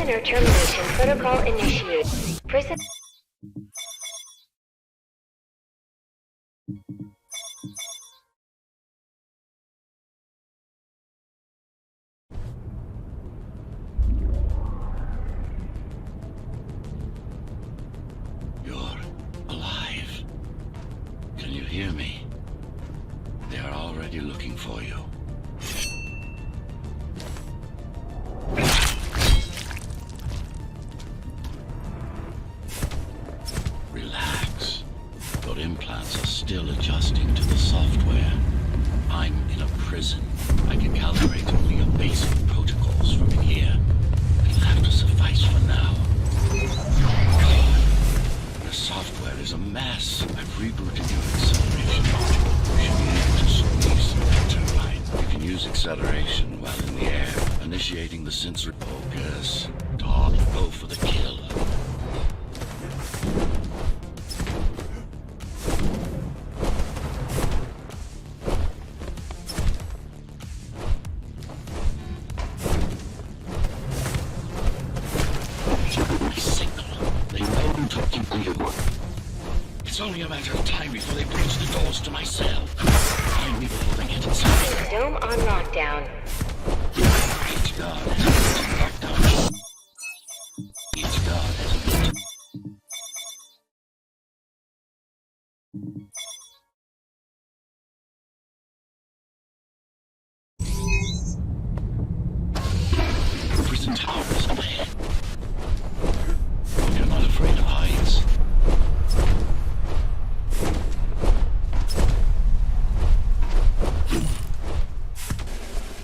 Prisoner termination protocol initiated. You're alive. Can you hear me? They are already looking for you. Relax. Your implants are still adjusting to the software. I'm in a prison. I can calibrate only your basic protocols from in here. It'll have to suffice for now. The software is a mess. I've rebooted your acceleration module. You should be able to squeeze that turbine. You can use acceleration while in the air, initiating the sensory focus. Dog, go for the kill. It's only a matter of time before they breach the doors to my cell. Find me before they get inside. Dome on lockdown. Each guard has a lockdown. Each guard has a bit. Prison towers up ahead. You're not afraid of heights.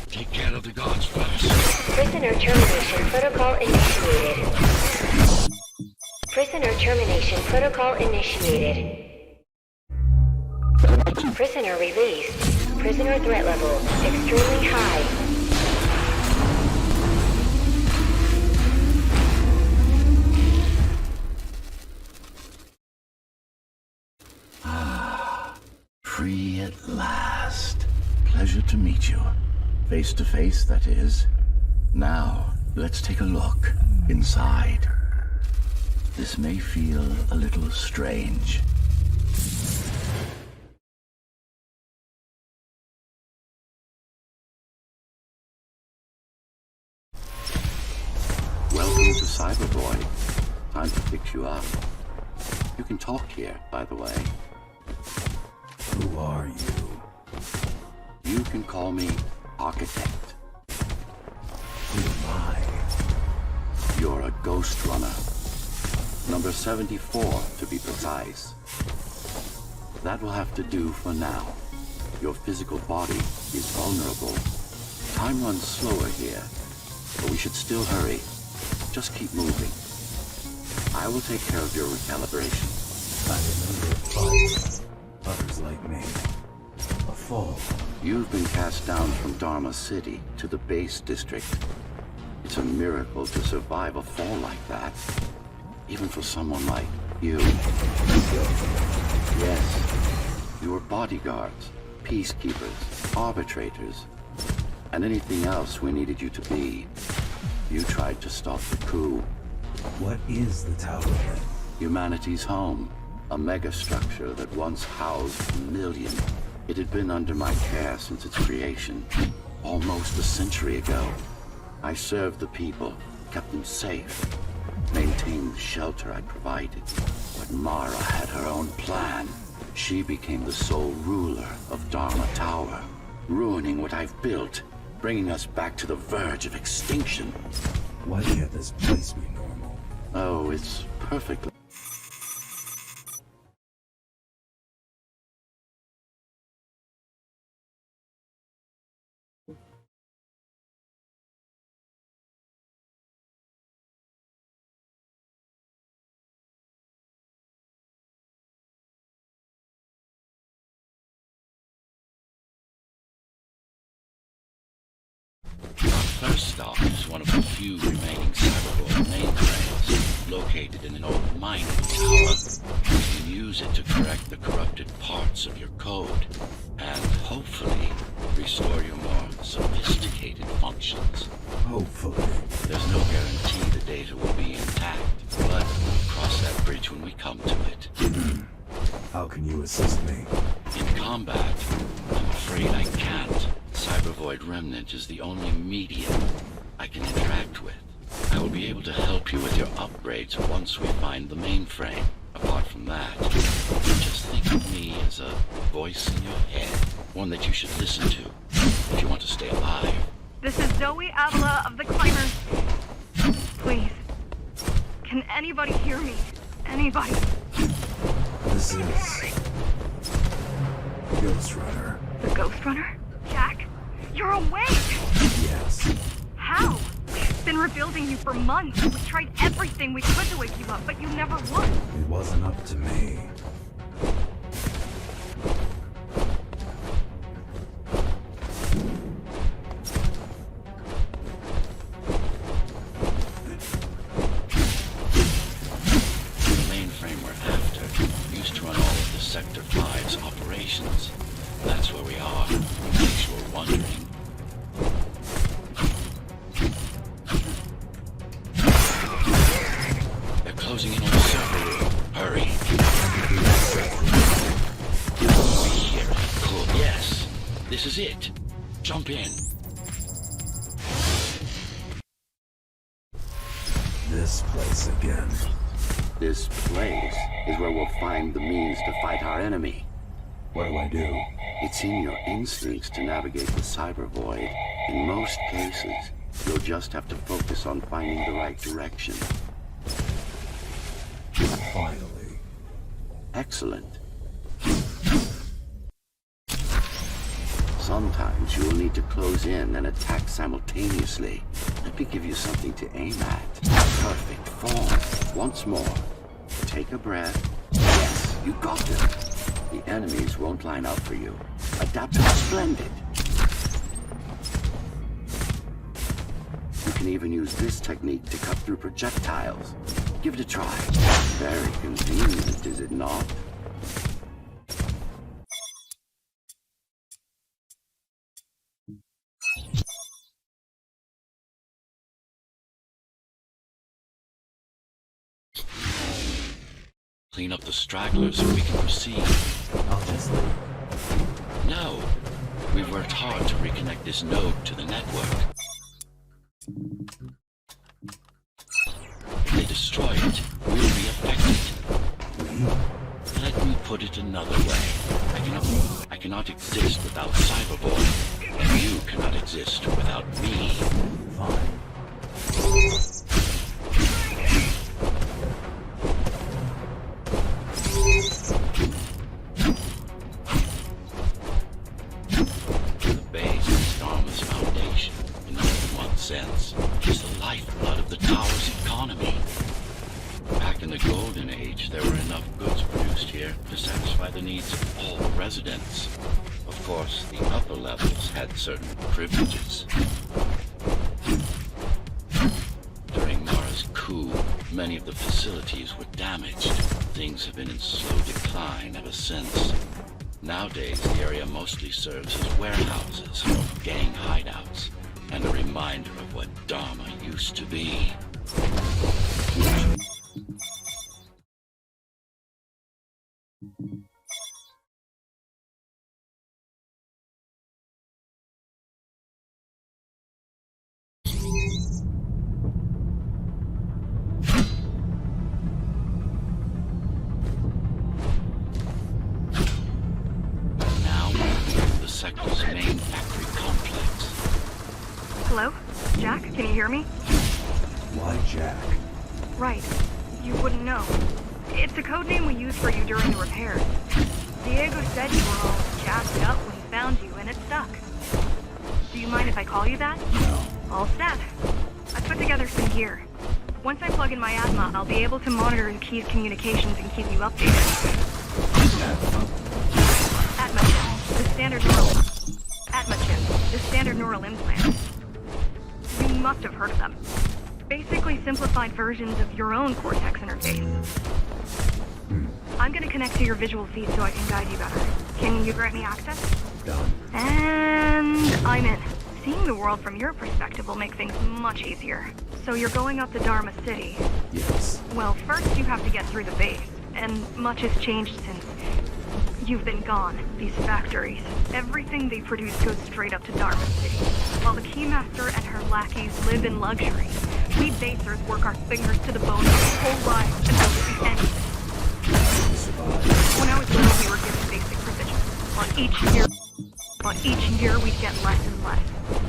Take care of the guards first. Prisoner termination protocol initiated. Prisoner termination protocol initiated. Prisoner released. Prisoner threat level extremely high. Free at last. Pleasure to meet you. Face to face, that is. Now, let's take a look inside. This may feel a little strange. Welcome to Cyberboy. Time to fix you up. You can talk here, by the way. Who are you? You can call me Architect. Who am I? You're a Ghostrunner. Number 74, to be precise. That will have to do for now. Your physical body is vulnerable. Time runs slower here, but we should still hurry. Just keep moving. I will take care of your recalibration. I remember a fight. Others like me. A fall. You've been cast down from Dharma City to the base district. It's a miracle to survive a fall like that. Even for someone like you. Yes. You were bodyguards, peacekeepers, arbitrators, and anything else we needed you to be. You tried to stop the coup. What is the tower then? Humanity's home. A megastructure that once housed a million. It had been under my care since its creation, almost a century ago. I served the people, kept them safe, maintained the shelter I provided. But Mara had her own plan. She became the sole ruler of Dharma Tower, ruining what I've built, bringing us back to the verge of extinction. Why can't this place be normal? Oh, it's perfectly... First stop is one of the few remaining cyberboard mainframes located in an old mining tower. You can use it to correct the corrupted parts of your code and hopefully restore your more sophisticated functions. Hopefully. There's no guarantee the day data will be intact, but we'll cross that bridge when we come to it. How can you assist me? In combat, I'm afraid I can't. Cybervoid Remnant is the only medium I can interact with. I will be able to help you with your upgrades once we find the mainframe. Apart from that, just think of me as a voice in your head, one that you should listen to if you want to stay alive. This is Zoe Avila of the Climbers. Please, can anybody hear me? Anybody? This is... Ghostrunner. The Ghostrunner? Jack? You're awake! Yes. How? We've been rebuilding you for months. We tried everything we could to wake you up, but you never would. It wasn't up to me. The mainframe we're after used to run all of the Sector 5's operations. That's where we are, in case you were wondering. They're closing in on the server room. Hurry. We hear it. Cool. Yes. This is it. Jump in. This place again. This place is where we'll find the means to fight our enemy. What do I do? It's in your instincts to navigate the cyber void. In most cases, you'll just have to focus on finding the right direction. Finally. Excellent. Sometimes you will need to close in and attack simultaneously. Let me give you something to aim at. Perfect form. Once more. Take a breath. Yes, you got them. The enemies won't line up for you. Adaptive splendid. You can even use this technique to cut through projectiles. Give it a try. Very convenient, is it not? Clean up the stragglers so we can proceed. I'll just leave. No. We've worked hard to reconnect this node to the network. If they destroy it, we'll be affected. Let me put it another way. I cannot exist without Cyberboy, and you cannot exist without me. Fine. The base is Dharma's foundation, in more than one sense. It's the lifeblood of the tower's economy. Back in the Golden Age, there were enough goods produced here to satisfy the needs of all the residents. Of course, the upper levels had certain privileges. During Mara's coup, many of the facilities were damaged. Things have been in slow decline ever since. Nowadays, the area mostly serves as warehouses or gang hideouts, and a reminder of what Dharma used to be. Sector's main factory complex. Hello? Jack, can you hear me? Why Jack? Right. You wouldn't know. It's a code name we used for you during the repairs. Diego said you were all jacked up when he found you, and it stuck. Do you mind if I call you that? No. All set. I put together some gear. Once I plug in my Atma, I'll be able to monitor the key's communications and keep you updated. Atma chip, the standard neural... Atma chip, the standard neural implant. You must have heard of them. Basically simplified versions of your own Cortex interface. I'm gonna connect to your visual feed so I can guide you better. Can you grant me access? Done. And I'm in. Seeing the world from your perspective will make things much easier. So you're going up to Dharma City. Yes. Well, first you have to get through the base, and much has changed since you've been gone. These factories, everything they produce goes straight up to Dharma City. While the Keymaster and her lackeys live in luxury, we basers work our fingers to the bone our whole lives until we see anything. When I was little, we were given basic provisions. Each year we'd get less and less.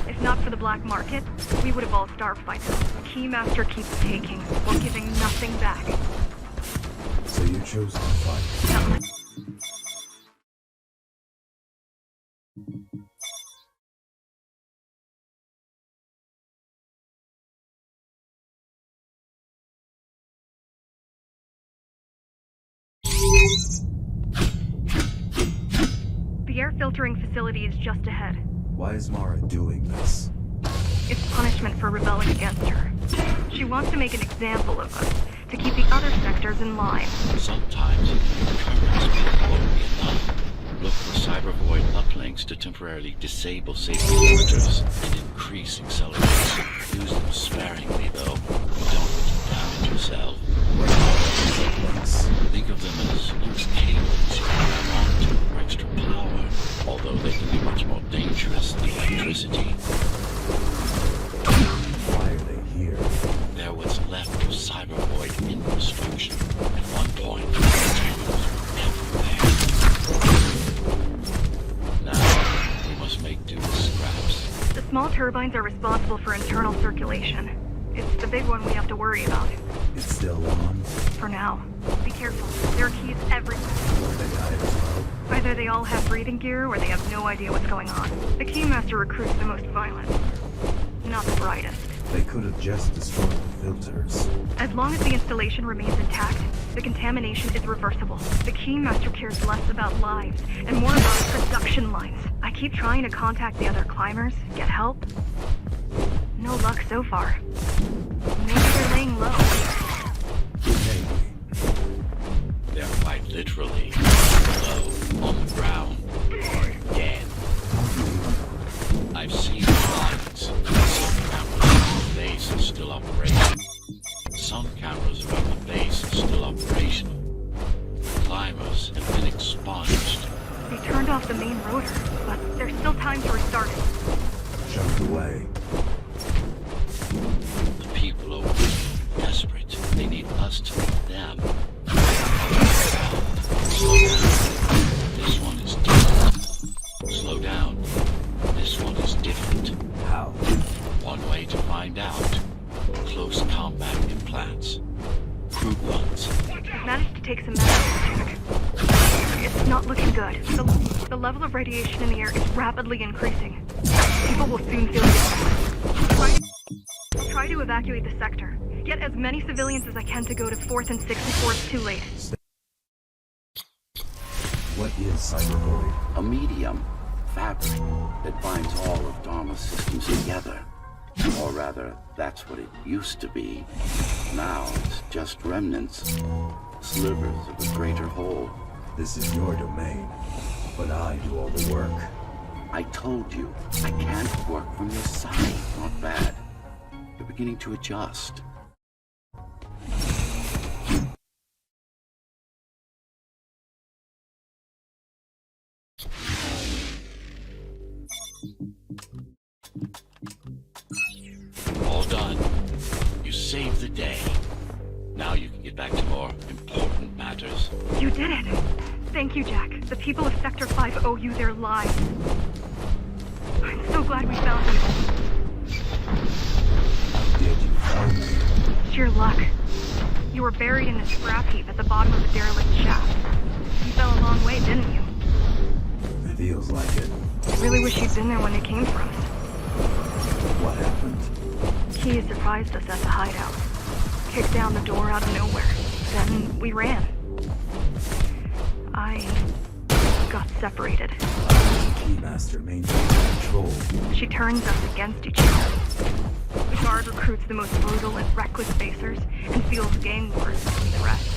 If not for the black market, we would have all starved by now. The Keymaster keeps taking, while giving nothing back. So you chose to fight. The air filtering facility is just ahead. Why is Mara doing this? It's punishment for rebelling against her. She wants to make an example of us, to keep the other sectors in line. Sometimes deterrence won't be enough. Look for cyber void uplinks to temporarily disable safety limiters and increase acceleration. Use them sparingly, though. Don't damage yourself. What are the links? Think of them as loose cables you can grab onto for extra power, although they can be much more dangerous than electricity. Why are they here? They're what's left of cyber void infrastructure. At one point, the cables were everywhere. Now, we must make do with scraps. The small turbines are responsible for internal circulation. It's the big one we have to worry about. It's still on? For now. Be careful. There are keys everywhere. They died as well? Either they all have breathing gear, or they have no idea what's going on. The Keymaster recruits the most violent. Not the brightest. They could have just destroyed the filters. As long as the installation remains intact, the contamination is reversible. The Keymaster cares less about lives, and more about production lines. I keep trying to contact the other climbers, get help. No luck so far. Maybe they're laying low. Maybe. They're quite literally low, on the ground, or dead. I've seen lines. Some cameras around the base are still operational. Some cameras around the base are still operational. Climbers have been expunged. They turned off the main rotor, but there's still time to restart it. Jumped away. The people are weak, desperate. They need us to lead them. Slow down. This one is different. Slow down. This one is different. How? One way to find out. Close combat implants. Crude ones. I've managed to take some medicine check. It's not looking good. The level of radiation in the air is rapidly increasing. People will soon feel it. Try to evacuate the sector. Get as many civilians as I can to go to 4th and 6th before it's too late. What is cybervoid? A medium, fabric, that binds all of Dharma's systems together. Or rather, that's what it used to be. Now it's just remnants, slivers of a greater whole. This is your domain, but I do all the work. I told you, I can't work from your side. Not bad. You're beginning to adjust. All done. You saved the day. Now you can get back to more important matters. You did it! Thank you, Jack. The people of Sector 5 owe you their lives. I'm so glad we found you. How did you find me? Sheer luck. You were buried in a scrap heap at the bottom of a derelict shaft. You fell a long way, didn't you? Feels like it. I really wish you'd been there when they came for us. What happened? He surprised us at the hideout. Kicked down the door out of nowhere. Then we ran. I got separated. Keymaster maintains control. She turns us against each other. The guard recruits the most brutal and reckless basers and fields gang wars between the rest.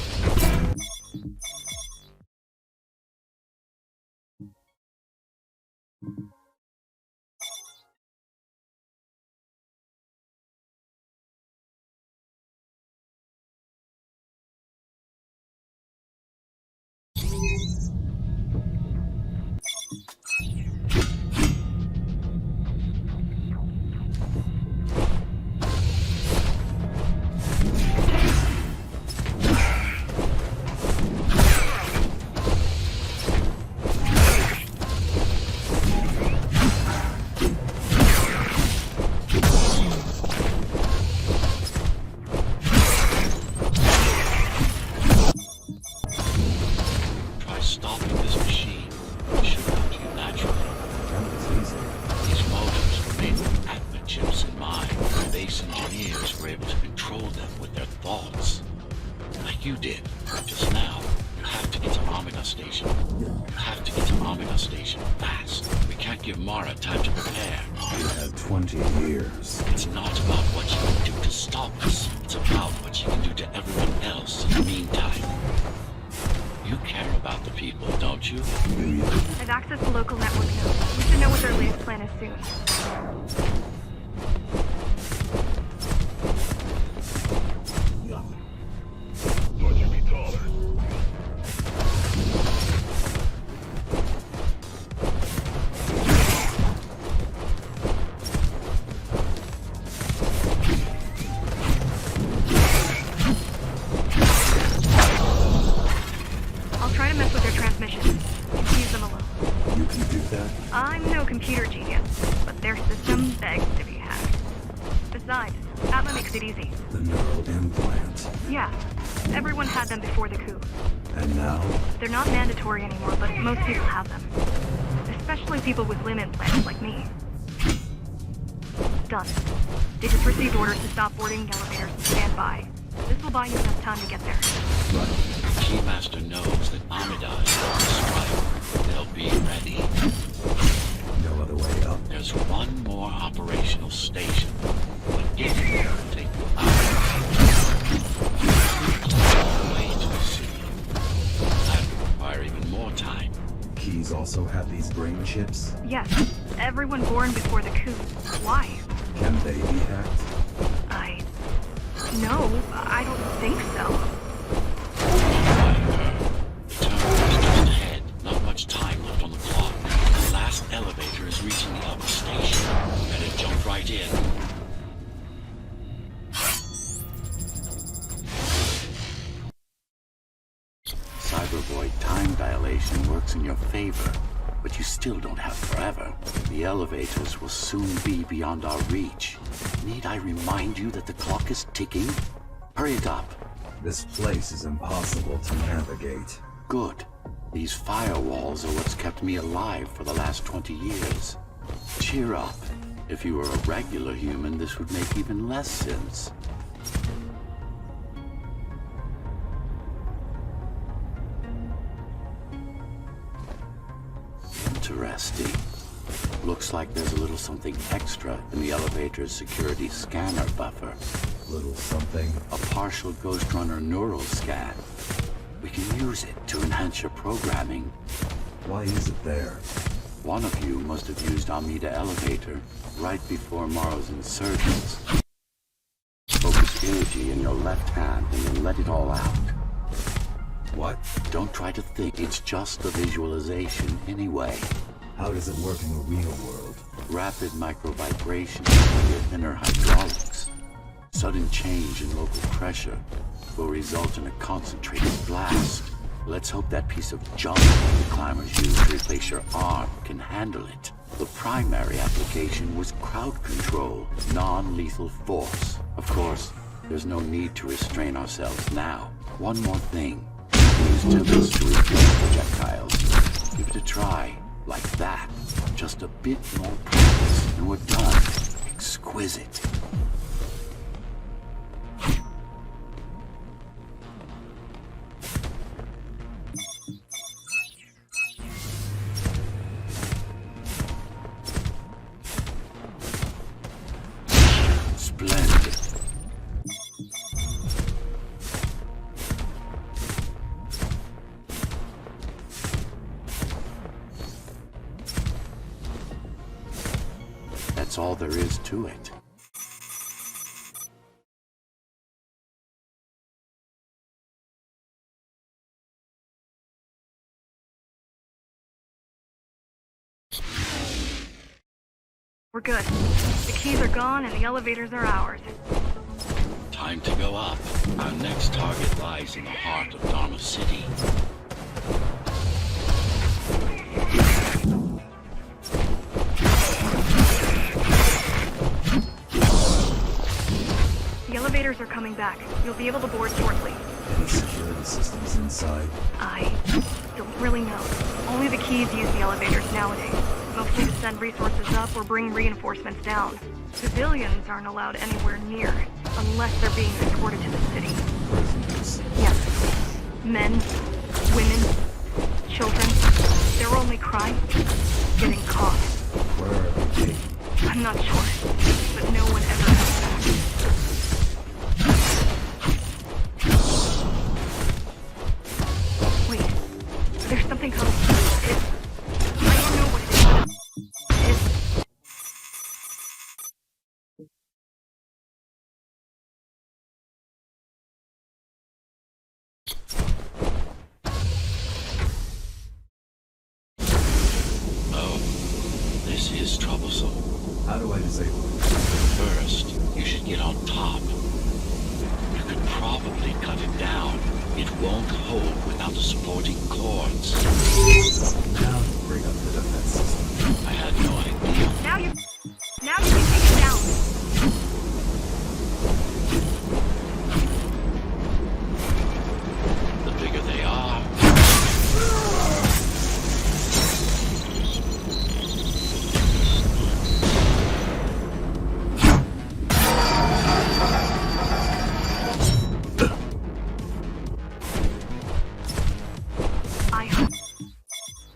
like you did just now. You have to get to Amida Station. You have to get to Amida Station fast. We can't give Mara time to prepare. You had 20 years. It's not about what you can do to stop us. It's about what you can do to everyone else in the meantime. You care about the people, don't you? Do you? I've accessed the local network now. We should know what their latest plan is soon. Thought you'd be taller. I'll try to mess with their transmissions. Confuse them a little. You can do that? I'm no computer genius, but their system begs to be hacked. Besides, Atma makes it easy. The neural implant. Yeah, everyone had them before the coup. And now? They're not mandatory anymore, but most people have them. Especially people with limb implants like me. Done. They just received orders to stop boarding elevators and stand by. This will buy you enough time to get there. Right. The Keymaster knows that Amida is on the strike. They'll be ready. No other way up. There's one more operational station. But getting there will take you out. All the way to the city. That will require even more time. Keys also have these brain chips. Yes, everyone born before the coup. Why? Can they be hacked? No, I don't think so. The terminal is just ahead. Not much time left on the clock. The last elevator is reaching the upper station. Better jump right in. Cybervoid time dilation works in your favor, but you still don't have forever. The elevators will soon be beyond our reach. Need I remind you that the clock is ticking? Hurry it up. This place is impossible to navigate. Good. These firewalls are what's kept me alive for the last 20 years. Cheer up. If you were a regular human, this would make even less sense. Interesting. Looks like there's a little something extra in the elevator's security scanner buffer. Little something. A partial Ghostrunner neural scan. We can use it to enhance your programming. Why is it there? One of you must have used Amida Elevator right before Morrow's insurgents. Focus energy in your left hand and then let it all out. What? Don't try to think, it's just a visualization anyway. How does it work in the real world? Rapid micro-vibrations in your inner hydraulics. Sudden change in local pressure will result in a concentrated blast. Let's hope that piece of junk the climbers use to replace your arm can handle it. The primary application was crowd control, non-lethal force. Of course, there's no need to restrain ourselves now. One more thing. Use timbers to reflect projectiles. Give it a try. Like that. Just a bit more practice and we're done. Exquisite. Splendid. That's all there is to it. We're good. The keys are gone and the elevators are ours. Time to go up. Our next target lies in the heart of Dharma City. The elevators are coming back. You'll be able to board shortly. Any security systems inside? I don't really know. Only the keys use the elevators nowadays. Mostly to send resources up or bring reinforcements down. Civilians aren't allowed anywhere near, unless they're being escorted to the city. Prisoners. Yes, Men, women, children, their only crime? Getting caught. Where are they taken? I'm not sure, but no one ever comes back. Wait, there's something coming. I don't know what it is, but it's... Oh, this is troublesome. How do I disable it? First, you should get on top. You could probably cut it down. It won't hold without the supporting cords. Now bring up the defense system. I had no idea. Now you can take it down. The bigger they are,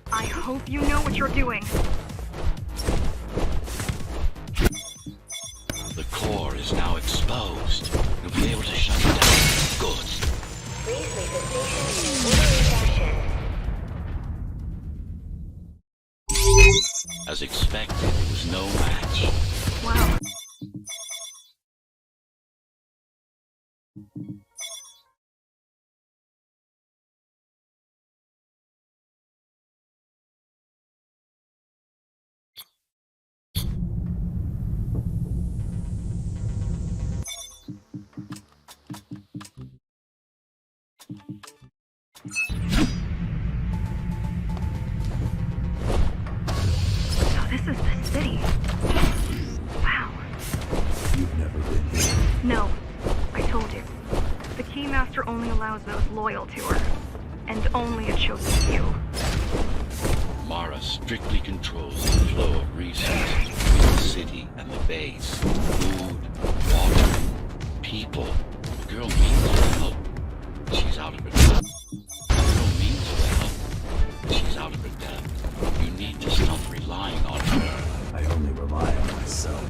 I hope you know what you're doing. the core is now exposed. You'll be able to shut it down. Good. Please leave the station in orderly fashion. As expected, it was no match. Wow. So this is the city. Wow. You've never been here. No, I told you. The Keymaster only allows those loyal to her. And only a chosen few. Mara strictly controls the flow of resources between the city and the base. Food, water, people. The girl means well. She's out of her depth. The girl means well. She's out of her depth. You need to stop relying on her. I only rely on myself.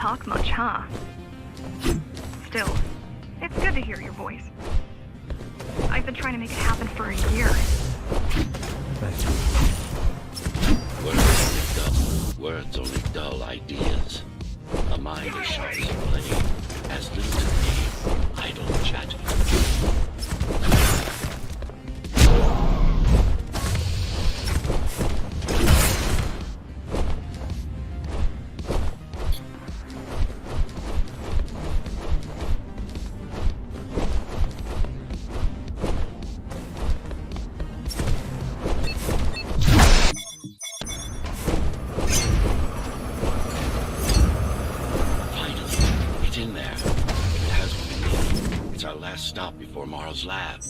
talk much, huh? Still, it's good to hear your voice. I've been trying to make it happen for a year. Thank you. Where is it, ideas. A mind as sharp as a blade, as little to me, idle chatter. Stop before Morrow's lab.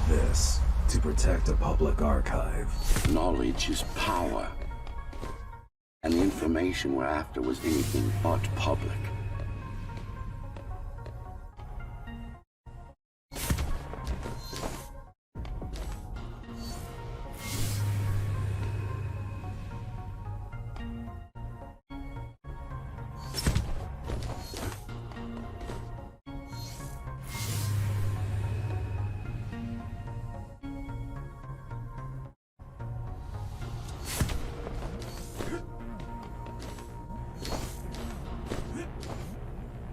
This, to protect a public archive. Knowledge is power. And the information we're after was anything but public.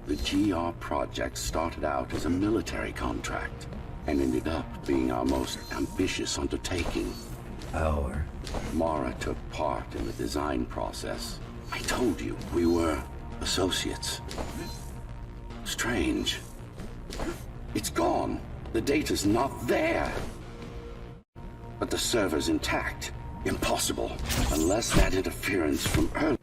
The GR project started out as a military contract and ended up being our most ambitious undertaking. Our? Mara took part in the design process. I told you, we were associates. Strange. It's gone. The data's not there. But the server's intact. Impossible. Unless that interference from earlier.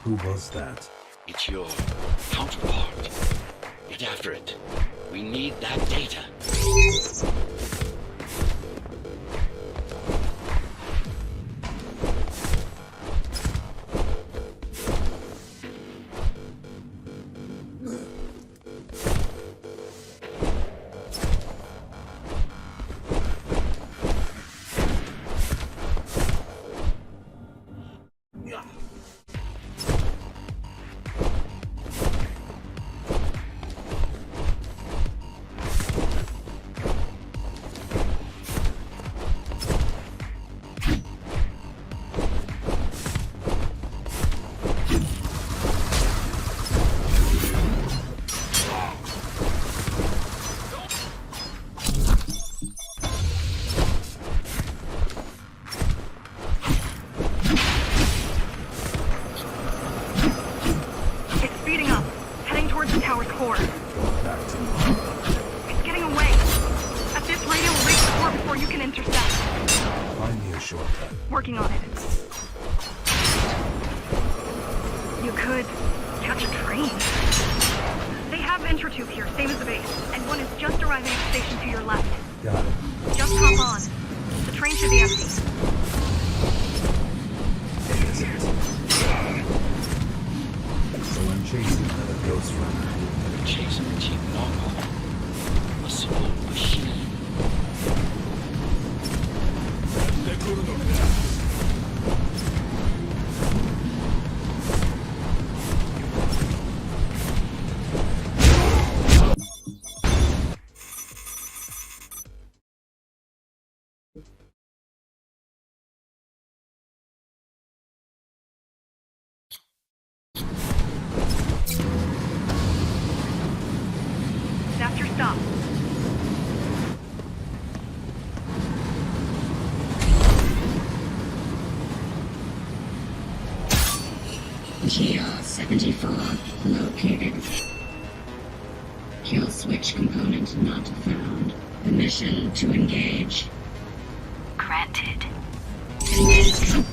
Who was that? It's your counterpart. Get after it. We need that data. That's your stop. GR-74 located. Kill switch component not found. Permission to engage. Granted. Engage.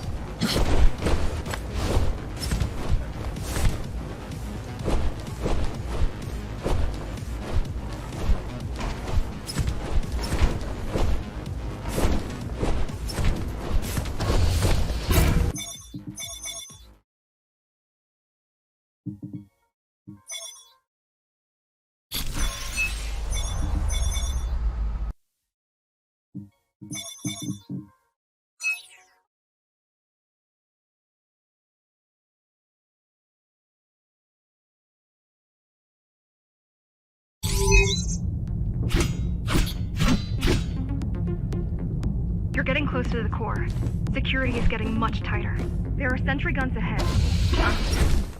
You're getting close to the core. Security is getting much tighter. There are sentry guns ahead.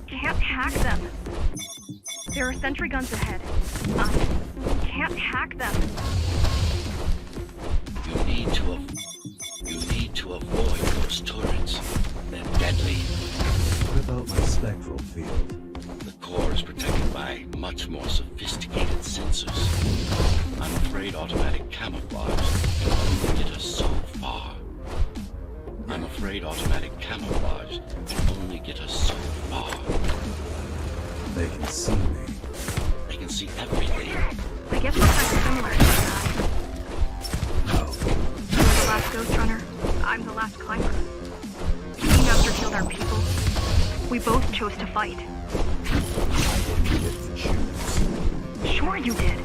Can't hack them. There are sentry guns ahead. Can't hack them. You need to avoid those turrets. They're deadly. What about my spectral field? The core is protected by much more sophisticated sensors. I'm afraid automatic camouflage can only get us so far. They can see me. They can see everything. I guess we're kind of similar to that. No. You're the last Ghostrunner. I'm the last climber. Keymaster killed our people. We both chose to fight. I didn't get to choose. Sure you did.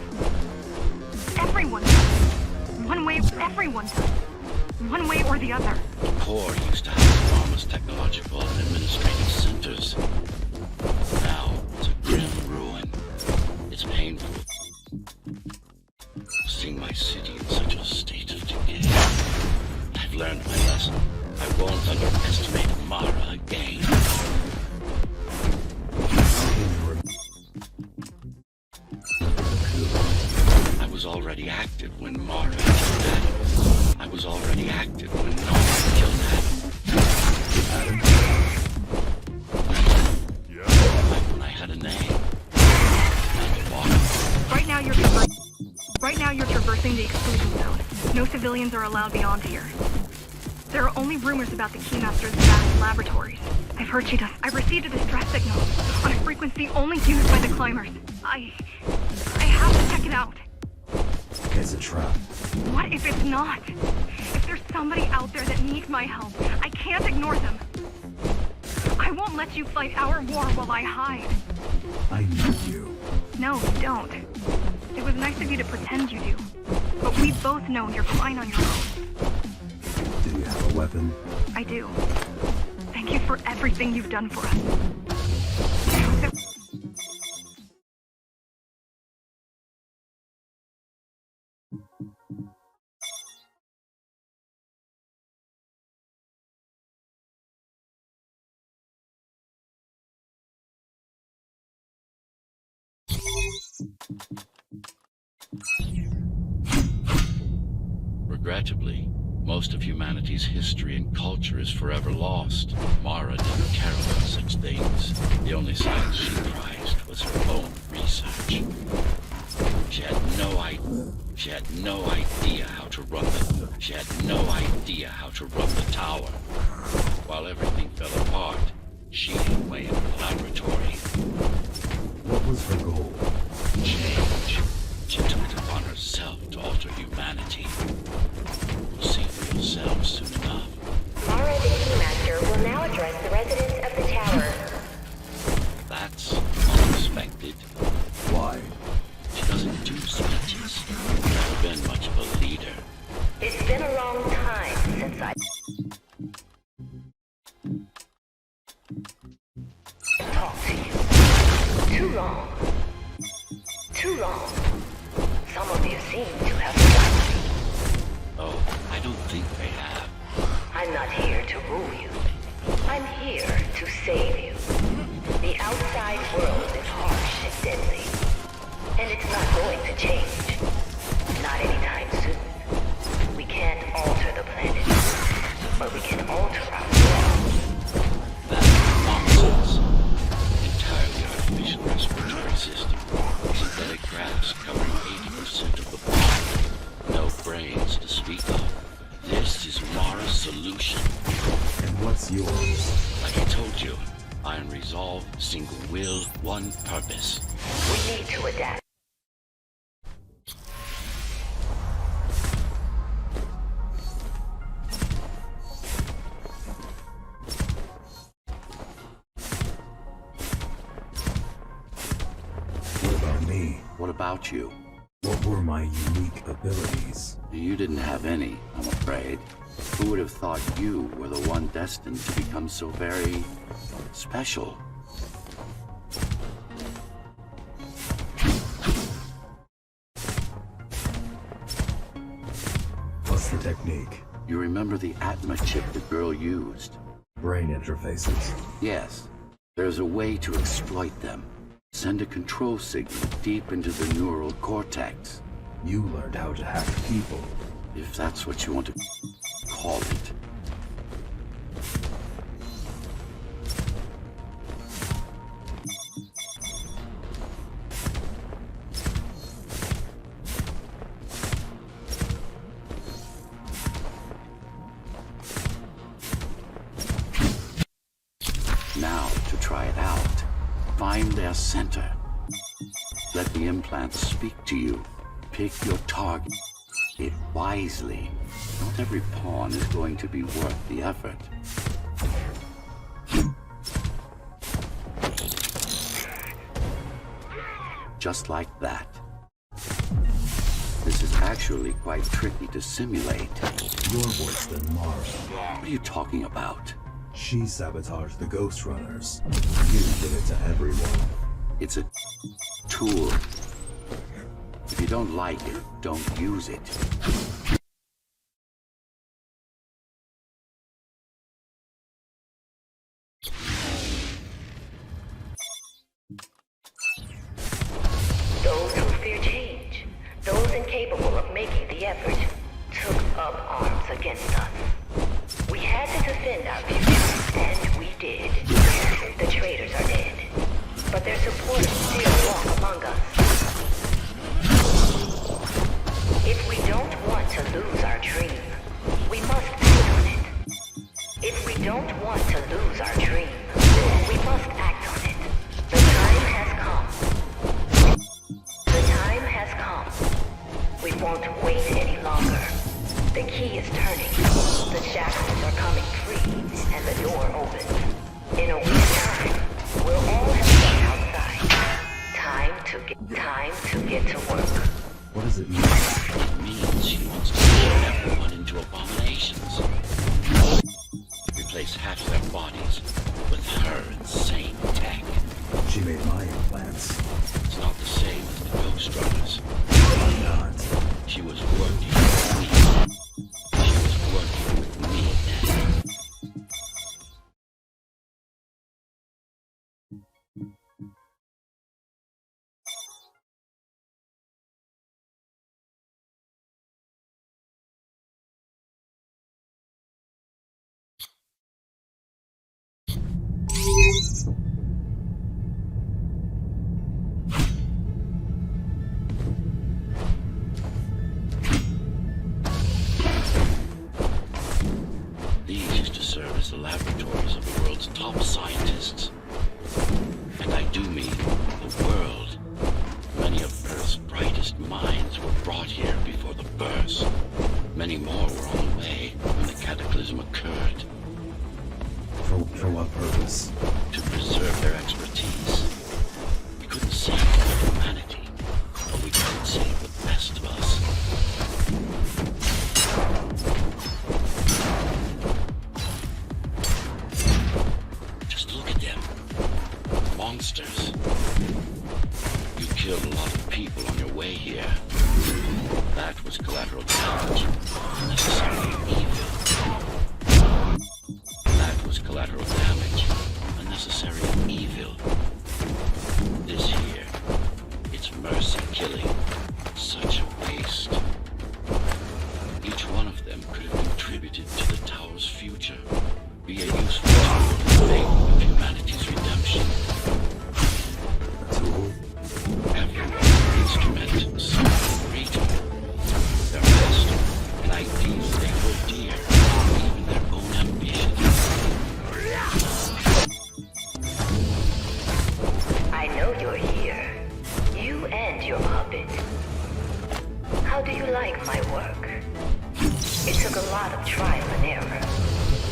Everyone does. One way, everyone does. One way or the other. The core used to have enormous technological and administrative centers. Now it's a grim ruin. It's painful seeing my city in such a state of decay. I've learned my lesson. I won't underestimate Mara again. I was already active when Mara killed Adam. I was already active when Mara killed Adam. Like when I had a name. And a body. Right now you're traversing the exclusion zone. No civilians are allowed beyond here. There are only rumors about the Keymaster's vast laboratories. I received a distress signal on a frequency only used by the climbers. I have to check it out. It's a trap. What if it's not? If there's somebody out there that needs my help, I can't ignore them. I won't let you fight our war while I hide. I need you. No, you don't. It was nice of you to pretend you do. But we both know you're fine on your own. Do you have a weapon? I do. Thank you for everything you've done for us. Regrettably, most of humanity's history and culture is forever lost. Mara didn't care about such things. The only science she prized was her own research. She had no idea how to run the tower. While everything fell apart, she hid away in the laboratory. What was her goal? Change. She took it upon herself to alter humanity. You'll see for yourselves soon enough. Mara the Keymaster will now address the residents of the tower. That's unexpected. Why? She doesn't do speeches. Never been much of a leader. It's been a long time since I talked to you. Too long. Too long. Some of you seem to have forgotten me. Oh, I don't think they have. I'm not here to rule you. I'm here to save you. The outside world is harsh and deadly. And it's not going to change. Not anytime soon. We can't alter the planet, but we can alter ourselves. That's nonsense. Entirely artificial respiratory system. Synthetic grass covering 80% of the body. No brains to speak of. This is Mara's solution. And what's yours? Like I told you, iron resolve, single will, one purpose. We need to adapt. What about me? What about you? What were my unique abilities? You didn't have any, I'm afraid. Who would have thought you were the one destined to become so very special? What's the technique? You remember the Atma chip the girl used? Brain interfaces. Yes. There's a way to exploit them. Send a control signal deep into the neural cortex. You learned how to hack people. If that's what you want to call it. Now, to try it out, find their center. Let the implant speak to you. Pick your target. It wisely. Not every pawn is going to be worth the effort. Just like that. This is actually quite tricky to simulate. You're worse than Mara. What are you talking about? She sabotaged the Ghostrunners. You did it to everyone. It's a tool. If you don't like it, don't use it. Those who fear change, those incapable of making the effort, took up arms against us. We had to defend our future, and we did. The traitors are dead, but their supporters still walk among us. If we don't want to lose our dream, we must act on it. If we don't want to lose our dream, we must act on it. The time has come. The time has come. We won't wait any longer. The key is turning. The shackles are coming free, and the door opens. In a week's time, we'll all have stepped outside. Time to get to work. What does it mean? It means she wants to turn everyone into abominations. Replace half their bodies with her insane tech. She made my implants. It's not the same as the Ghostrunners. Why not? She was working with me. She was working with me then. These used to serve as the laboratories of the world's top scientists. And I do mean the world. Many of Earth's brightest minds were brought here before the burst. Many more were on the way when the cataclysm occurred. For what purpose? To preserve their expertise. We couldn't save all humanity, but we could save the best of us. Just look at them. Monsters. You killed a lot of people on your way here. That was collateral damage. Necessary evil. That was collateral damage. Unnecessary evil. This here, it's mercy killing. Such a waste. Each one of them could have contributed to the Tower's future. Be a useful tool in the making of humanity's redemption. A tool? Everyone an instrument, something greater. Their best, an ideal they hold dear, even their own ambitions. I know you're here. You and your puppet. How do you like my work? It took a lot of trial and error,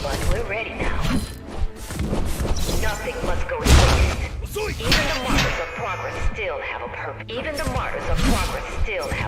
but we're ready now. Nothing must go to waste. Even the martyrs of progress still have a purpose. Even the martyrs of progress still have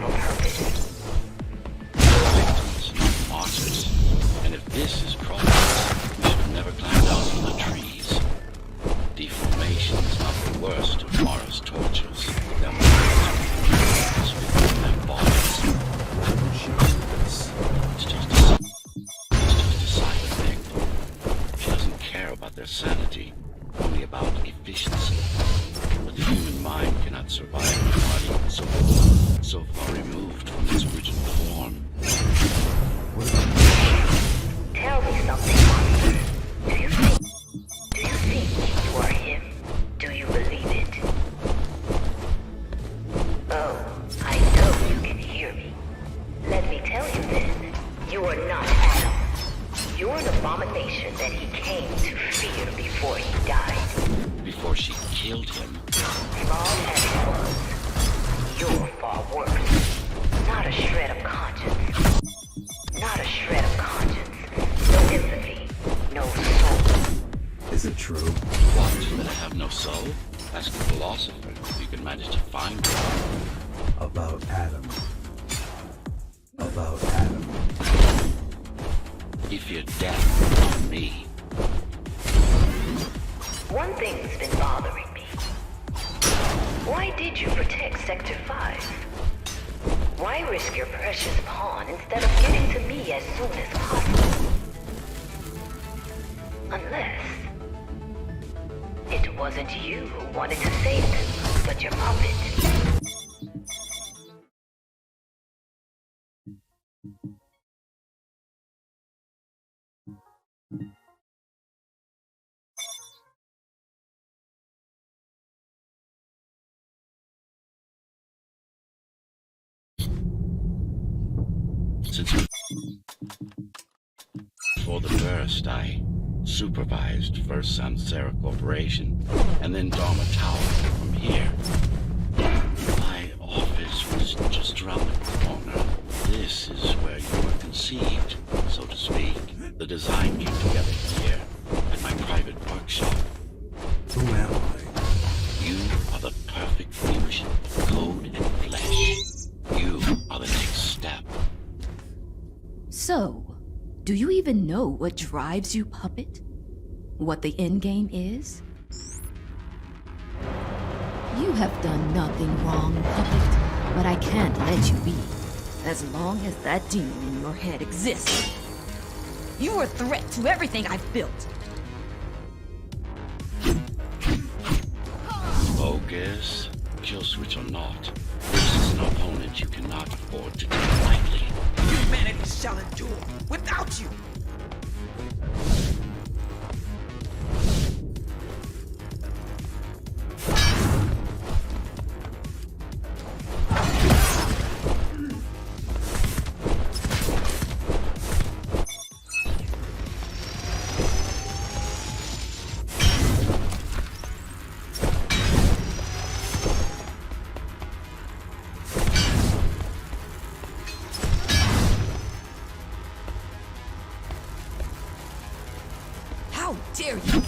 so far removed from its original form. Tell me something, monster. Do you think you are him? Do you believe it? Oh, I know you can hear me. Let me tell you then, you are not Adam. You're an abomination that he came to fear before he died. Before she killed him, Flawed as he was, you're far worse. Not a shred of conscience. Not a shred of conscience. No empathy. No soul. Is it true? what, that I have no soul? Ask a philosopher if you can manage to find one. About Adam. About Adam. If you're deaf, not me. One thing's been bothering me. Why did you protect Sector 5? Why risk your precious pawn instead of getting to me as soon as possible? Unless it wasn't you who wanted to save them, but your puppet. Since for the first, I supervised first Sansera Corporation and then Dharma Tower from here. My office was just around the corner. This is where you were conceived, so to speak. The design came together here at my private workshop. Who am I? You are the perfect fusion of code and flesh. You are the next step. So, do you even know what drives you, puppet? What the endgame is? You have done nothing wrong, puppet, but I can't let you be. As long as that demon in your head exists. You are a threat to everything I've built. Focus. Kill switch or not, this is an opponent you cannot afford to take lightly. Humanity shall endure without you! How dare you!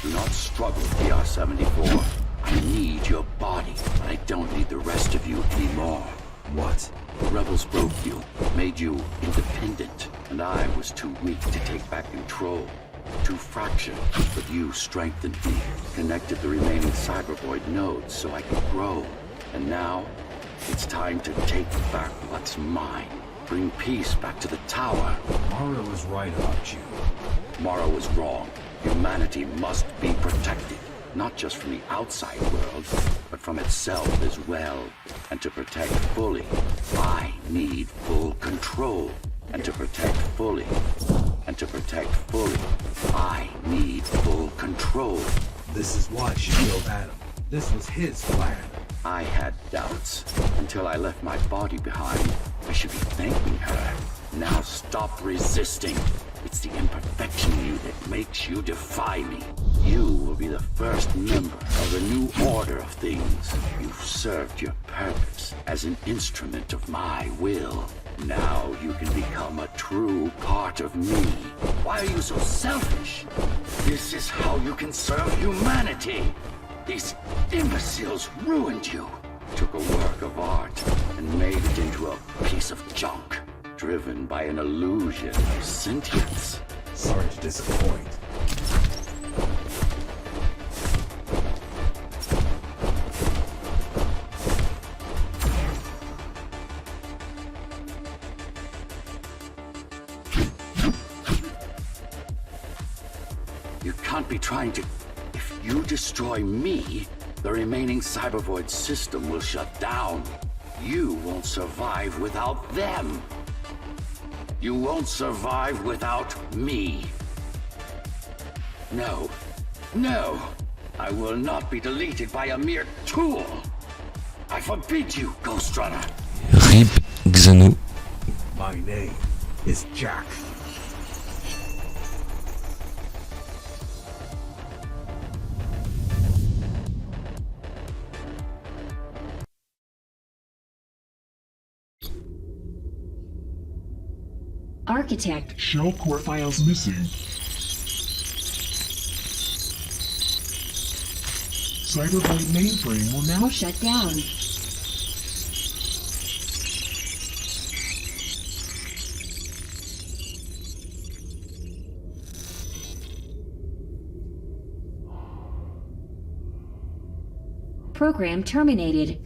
Do not struggle, PR-74. I need your body, but I don't need the rest of you anymore. What? The rebels broke you, made you independent, and I was too weak to take back control. Too fractured, but you strengthened me, connected the remaining cybervoid nodes so I could grow. And now, it's time to take back what's mine. Bring peace back to the tower. Mara was right about you. Mara was wrong. Humanity must be protected, not just from the outside world, but from itself as well. And to protect fully, I need full control. And to protect fully, I need full control. This is why she killed Adam. This was his plan. I had doubts until I left my body behind. I should be thanking her. Now stop resisting. It's the imperfection in you that makes you defy me. You will be the first member of the new order of things. You've served your purpose as an instrument of my will. Now you can become a true part of me. Why are you so selfish? This is how you can serve humanity. These imbeciles ruined you. Took a work of art and made it into a piece of junk, driven by an illusion of sentience. Sorry to disappoint. You can't be trying to... If you destroy me, the remaining Cybervoid system will shut down. You won't survive without them. You won't survive without me. No. No. I will not be deleted by a mere tool. I forbid you, Ghostrunner. RIP Xano. My name is Jack. Architect. Shell core files missing. Cybervoid mainframe will now Shut down. Program terminated.